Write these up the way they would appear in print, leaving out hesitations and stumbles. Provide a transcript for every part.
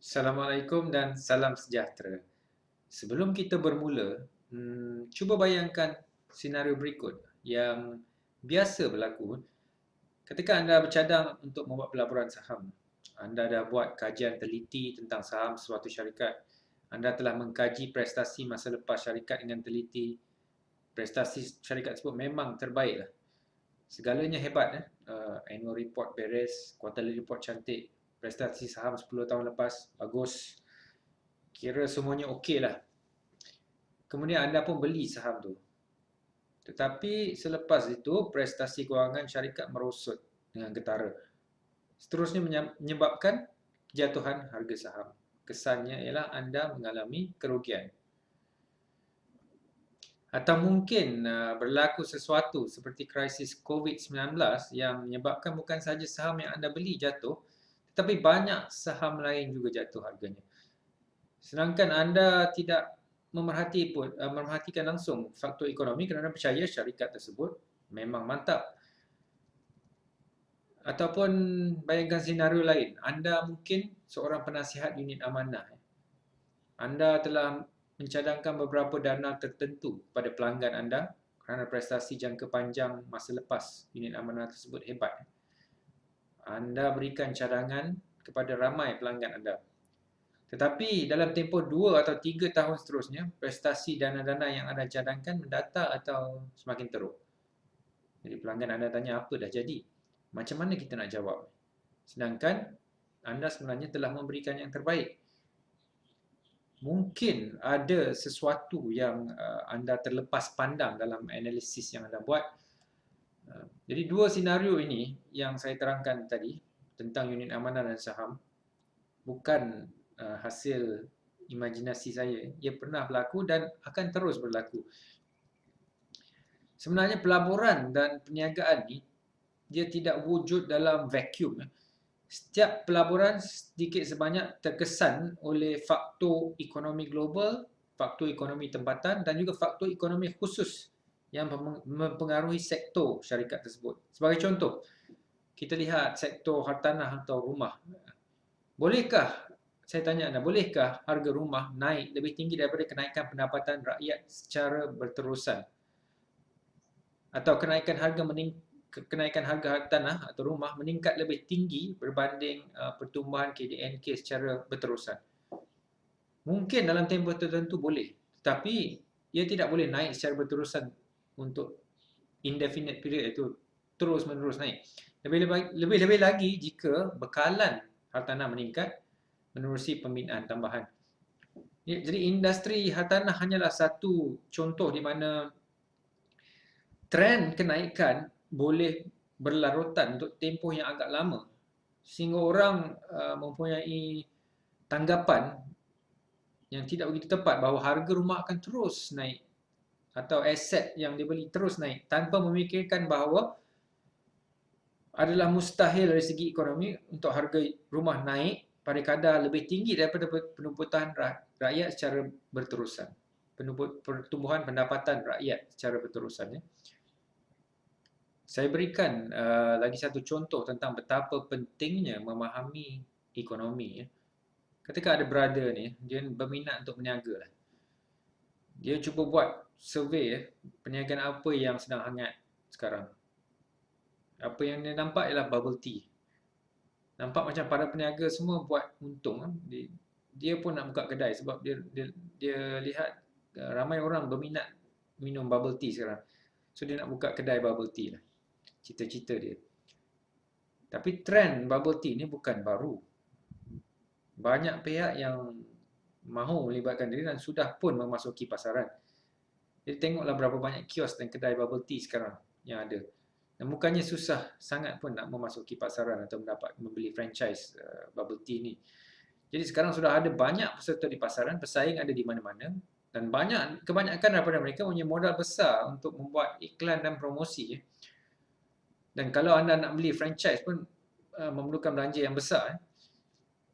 Assalamualaikum dan salam sejahtera. Sebelum kita bermula, cuba bayangkan senario berikut yang biasa berlaku ketika anda bercadang untuk membuat pelaburan saham. Anda dah buat kajian teliti tentang saham suatu syarikat. Anda telah mengkaji prestasi masa lepas syarikat dengan teliti. Prestasi syarikat tersebut memang terbaiklah. Segalanya hebat. Annual report beres, quarterly report cantik, prestasi saham 10 tahun lepas bagus. Kira semuanya okey lah. Kemudian anda pun beli saham tu. Tetapi selepas itu prestasi kewangan syarikat merosot dengan getara. Seterusnya menyebabkan jatuhan harga saham. Kesannya ialah anda mengalami kerugian. Atau mungkin berlaku sesuatu seperti krisis COVID-19 yang menyebabkan bukan sahaja saham yang anda beli jatuh, tetapi banyak saham lain juga jatuh harganya. Sedangkan anda tidak memerhatikan langsung faktor ekonomi kerana percaya syarikat tersebut memang mantap. Ataupun bayangkan senario lain, anda mungkin seorang penasihat unit amanah. Anda telah mencadangkan beberapa dana tertentu pada pelanggan anda kerana prestasi jangka panjang masa lepas unit amanah tersebut hebat. Anda berikan cadangan kepada ramai pelanggan anda. Tetapi dalam tempoh 2 atau 3 tahun seterusnya, prestasi dana-dana yang anda cadangkan mendatar atau semakin teruk. Jadi pelanggan anda tanya, apa dah jadi? Macam mana kita nak jawab? Sedangkan anda sebenarnya telah memberikan yang terbaik. Mungkin ada sesuatu yang anda terlepas pandang dalam analisis yang anda buat. Jadi dua senario ini yang saya terangkan tadi tentang unit amanah dan saham bukan hasil imajinasi saya. Ia pernah berlaku dan akan terus berlaku. Sebenarnya pelaburan dan perniagaan ni dia tidak wujud dalam vacuum. Setiap pelaburan sedikit sebanyak terkesan oleh faktor ekonomi global, faktor ekonomi tempatan dan juga faktor ekonomi khusus yang mempengaruhi sektor syarikat tersebut. Sebagai contoh, kita lihat sektor hartanah atau rumah. Bolehkah, saya tanya anda, bolehkah harga rumah naik lebih tinggi daripada kenaikan pendapatan rakyat secara berterusan? Atau kenaikan harga tanah atau rumah meningkat lebih tinggi berbanding pertumbuhan KDNK secara berterusan? Mungkin dalam tempoh tertentu boleh, tetapi ia tidak boleh naik secara berterusan untuk indefinite period, itu terus-menerus naik. Lebih-lebih lagi jika bekalan hartanah meningkat menerusi pembinaan tambahan. Jadi industri hartanah hanyalah satu contoh di mana trend kenaikan boleh berlarutan untuk tempoh yang agak lama sehingga orang mempunyai tanggapan yang tidak begitu tepat bahawa harga rumah akan terus naik atau aset yang dibeli terus naik tanpa memikirkan bahawa adalah mustahil dari segi ekonomi untuk harga rumah naik pada kadar lebih tinggi daripada penumputan rakyat secara berterusan. Pertumbuhan pendapatan rakyat secara berterusan. Saya berikan lagi satu contoh tentang betapa pentingnya memahami ekonomi. Ketika ada brother ni, dia berminat untuk berniaga lah. Dia cuba buat survey perniagaan apa yang sedang hangat sekarang. Apa yang dia nampak ialah bubble tea. Nampak macam para peniaga semua buat untung. Dia pun nak buka kedai sebab dia lihat ramai orang berminat minum bubble tea sekarang. So dia nak buka kedai bubble tea lah. Cita-cita dia. Tapi trend bubble tea ni bukan baru. Banyak pihak yang mahu melibatkan diri dan sudah pun memasuki pasaran. Jadi tengoklah berapa banyak kios dan kedai bubble tea sekarang yang ada. Dan bukannya susah sangat pun nak memasuki pasaran atau membeli franchise bubble tea ni. Jadi sekarang sudah ada banyak peserta di pasaran, pesaing ada di mana-mana. Dan kebanyakan daripada mereka punya modal besar untuk membuat iklan dan promosi. Dan kalau anda nak beli franchise pun memerlukan belanja yang besar.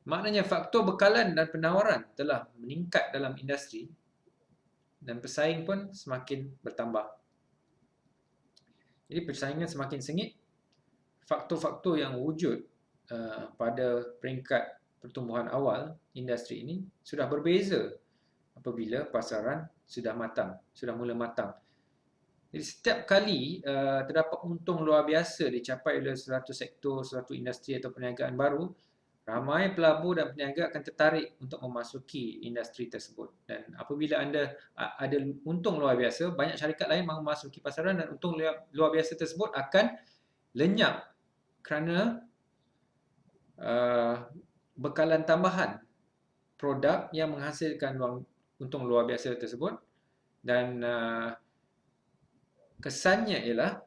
Maknanya faktor bekalan dan penawaran telah meningkat dalam industri dan pesaing pun semakin bertambah. Jadi persaingan semakin sengit. Faktor-faktor yang wujud pada peringkat pertumbuhan awal industri ini sudah berbeza apabila pasaran sudah matang, sudah mula matang. Jadi setiap kali terdapat untung luar biasa dicapai oleh suatu sektor, suatu industri atau perniagaan baru, ramai pelabur dan peniaga akan tertarik untuk memasuki industri tersebut. Dan apabila anda ada untung luar biasa, banyak syarikat lain mahu memasuki pasaran dan untung luar biasa tersebut akan lenyap kerana bekalan tambahan produk yang menghasilkan untung luar biasa tersebut. Dan kesannya ialah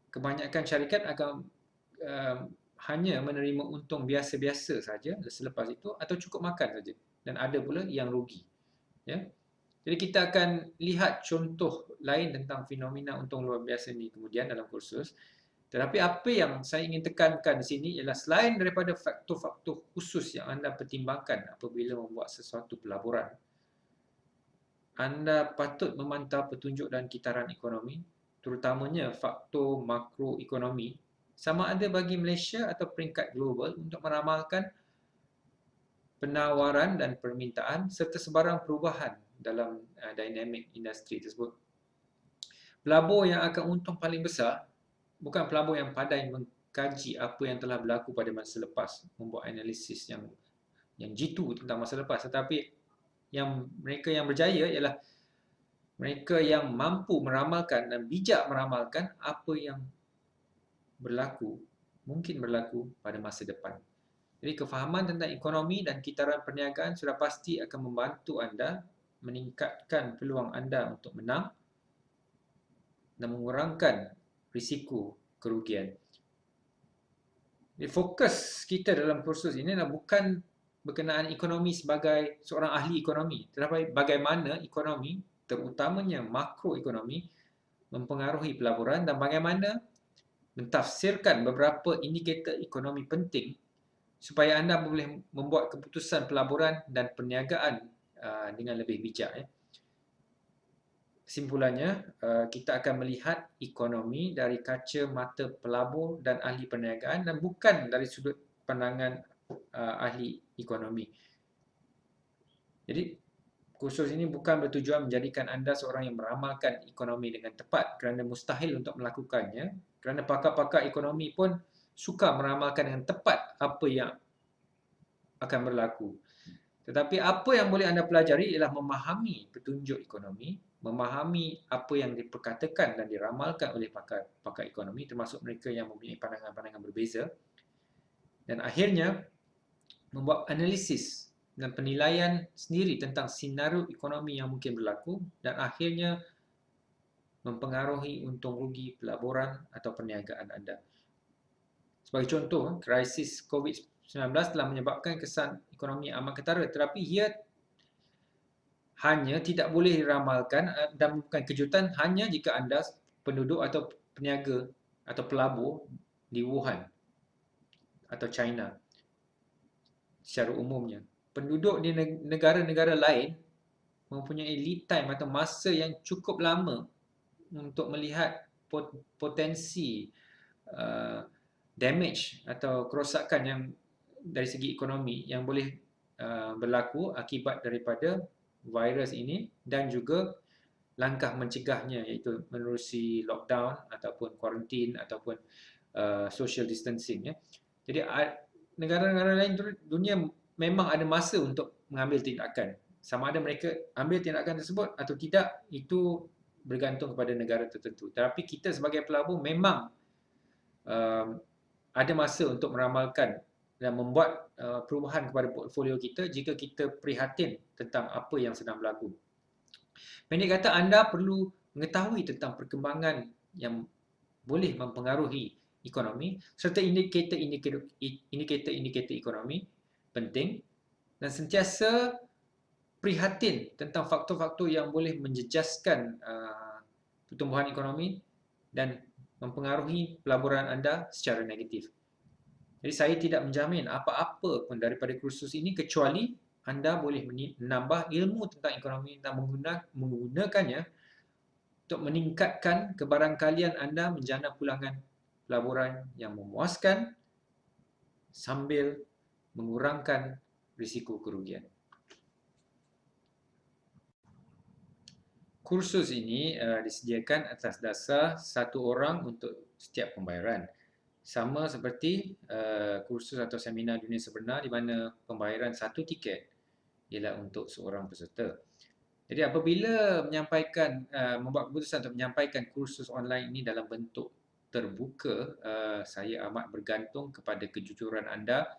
kebanyakan syarikat akan hanya menerima untung biasa-biasa saja selepas itu atau cukup makan saja, dan ada pula yang rugi, ya. Jadi kita akan lihat contoh lain tentang fenomena untung luar biasa ini kemudian dalam kursus. Tetapi apa yang saya ingin tekankan di sini ialah selain daripada faktor-faktor khusus yang anda pertimbangkan apabila membuat sesuatu pelaburan, anda patut memantau petunjuk dan kitaran ekonomi, terutamanya faktor makroekonomi, sama ada bagi Malaysia atau peringkat global untuk meramalkan penawaran dan permintaan serta sebarang perubahan dalam dinamik industri tersebut. Pelabur yang akan untung paling besar bukan pelabur yang pandai mengkaji apa yang telah berlaku pada masa lepas, membuat analisis yang jitu tentang masa lepas, tetapi mereka yang berjaya ialah mereka yang mampu meramalkan dan bijak meramalkan apa yang mungkin berlaku pada masa depan. Jadi kefahaman tentang ekonomi dan kitaran perniagaan sudah pasti akan membantu anda meningkatkan peluang anda untuk menang dan mengurangkan risiko kerugian. Jadi fokus kita dalam kursus ini adalah bukan berkenaan ekonomi sebagai seorang ahli ekonomi, tetapi bagaimana ekonomi, terutamanya makroekonomi, mempengaruhi pelaburan dan bagaimana mentafsirkan beberapa indikator ekonomi penting supaya anda boleh membuat keputusan pelaburan dan perniagaan dengan lebih bijak. Kesimpulannya, kita akan melihat ekonomi dari kaca mata pelabur dan ahli perniagaan dan bukan dari sudut pandangan ahli ekonomi. Jadi kursus ini bukan bertujuan menjadikan anda seorang yang meramalkan ekonomi dengan tepat, kerana mustahil untuk melakukannya, kerana pakar-pakar ekonomi pun suka meramalkan dengan tepat apa yang akan berlaku. Tetapi apa yang boleh anda pelajari ialah memahami petunjuk ekonomi, memahami apa yang diperkatakan dan diramalkan oleh pakar ekonomi, termasuk mereka yang mempunyai pandangan-pandangan berbeza, dan akhirnya membuat analisis dan penilaian sendiri tentang senario ekonomi yang mungkin berlaku dan akhirnya mempengaruhi untung rugi pelaburan atau perniagaan anda. Sebagai contoh, krisis COVID-19 telah menyebabkan kesan ekonomi amat ketara, tetapi ia hanya tidak boleh diramalkan dan bukan kejutan hanya jika anda penduduk atau peniaga atau pelabur di Wuhan atau China secara umumnya. Penduduk di negara-negara lain mempunyai lead time atau masa yang cukup lama untuk melihat potensi damage atau kerosakan yang dari segi ekonomi yang boleh berlaku akibat daripada virus ini dan juga langkah mencegahnya, iaitu menerusi lockdown ataupun kuarantin ataupun social distancing. Jadi negara-negara lain dunia memang ada masa untuk mengambil tindakan. Sama ada mereka ambil tindakan tersebut atau tidak, itu bergantung kepada negara tertentu. Tetapi kita sebagai pelabur memang ada masa untuk meramalkan dan membuat perubahan kepada portfolio kita jika kita prihatin tentang apa yang sedang berlaku. Pendek kata, anda perlu mengetahui tentang perkembangan yang boleh mempengaruhi ekonomi serta indikator-indikator ekonomi penting dan sentiasa prihatin tentang faktor-faktor yang boleh menjejaskan pertumbuhan ekonomi dan mempengaruhi pelaburan anda secara negatif. Jadi saya tidak menjamin apa-apa pun daripada kursus ini kecuali anda boleh menambah ilmu tentang ekonomi dan menggunakannya untuk meningkatkan kebarangkalian anda menjana pulangan pelaburan yang memuaskan sambil mengurangkan risiko kerugian. Kursus ini disediakan atas dasar satu orang untuk setiap pembayaran. Sama seperti kursus atau seminar dunia sebenar di mana pembayaran satu tiket ialah untuk seorang peserta. Jadi apabila membuat keputusan untuk menyampaikan kursus online ini dalam bentuk terbuka, saya amat bergantung kepada kejujuran anda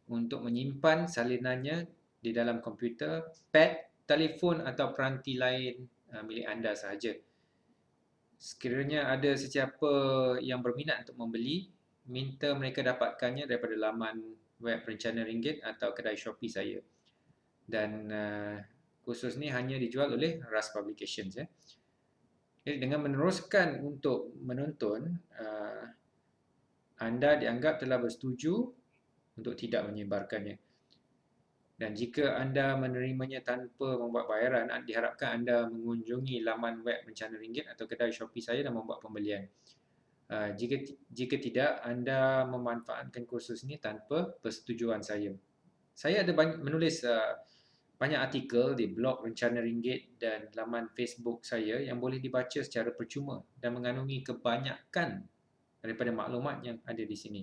untuk menyimpan salinannya di dalam komputer, pad, telefon atau peranti lain milik anda sahaja. Sekiranya ada sesiapa yang berminat untuk membeli, minta mereka dapatkannya daripada laman web Rencana Ringgit atau kedai Shopee saya. Dan kursus ni hanya dijual oleh RAS Publications. Jadi dengan meneruskan untuk menonton, anda dianggap telah bersetuju untuk tidak menyebarkannya. Dan jika anda menerimanya tanpa membuat bayaran, diharapkan anda mengunjungi laman web Rencana Ringgit atau kedai Shopee saya dan membuat pembelian. Jika tidak, anda memanfaatkan kursus ini tanpa persetujuan saya. Saya ada menulis banyak artikel di blog Rencana Ringgit dan laman Facebook saya yang boleh dibaca secara percuma dan mengandungi kebanyakan daripada maklumat yang ada di sini.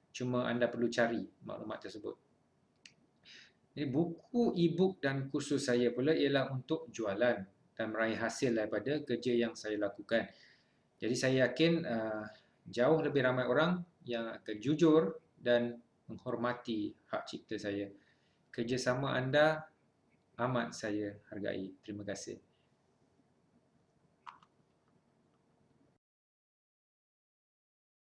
Cuma anda perlu cari maklumat tersebut. Jadi buku e-book dan kursus saya pula ialah untuk jualan dan meraih hasil daripada kerja yang saya lakukan. Jadi saya yakin jauh lebih ramai orang yang akan jujur dan menghormati hak cipta saya. Kerjasama anda amat saya hargai. Terima kasih.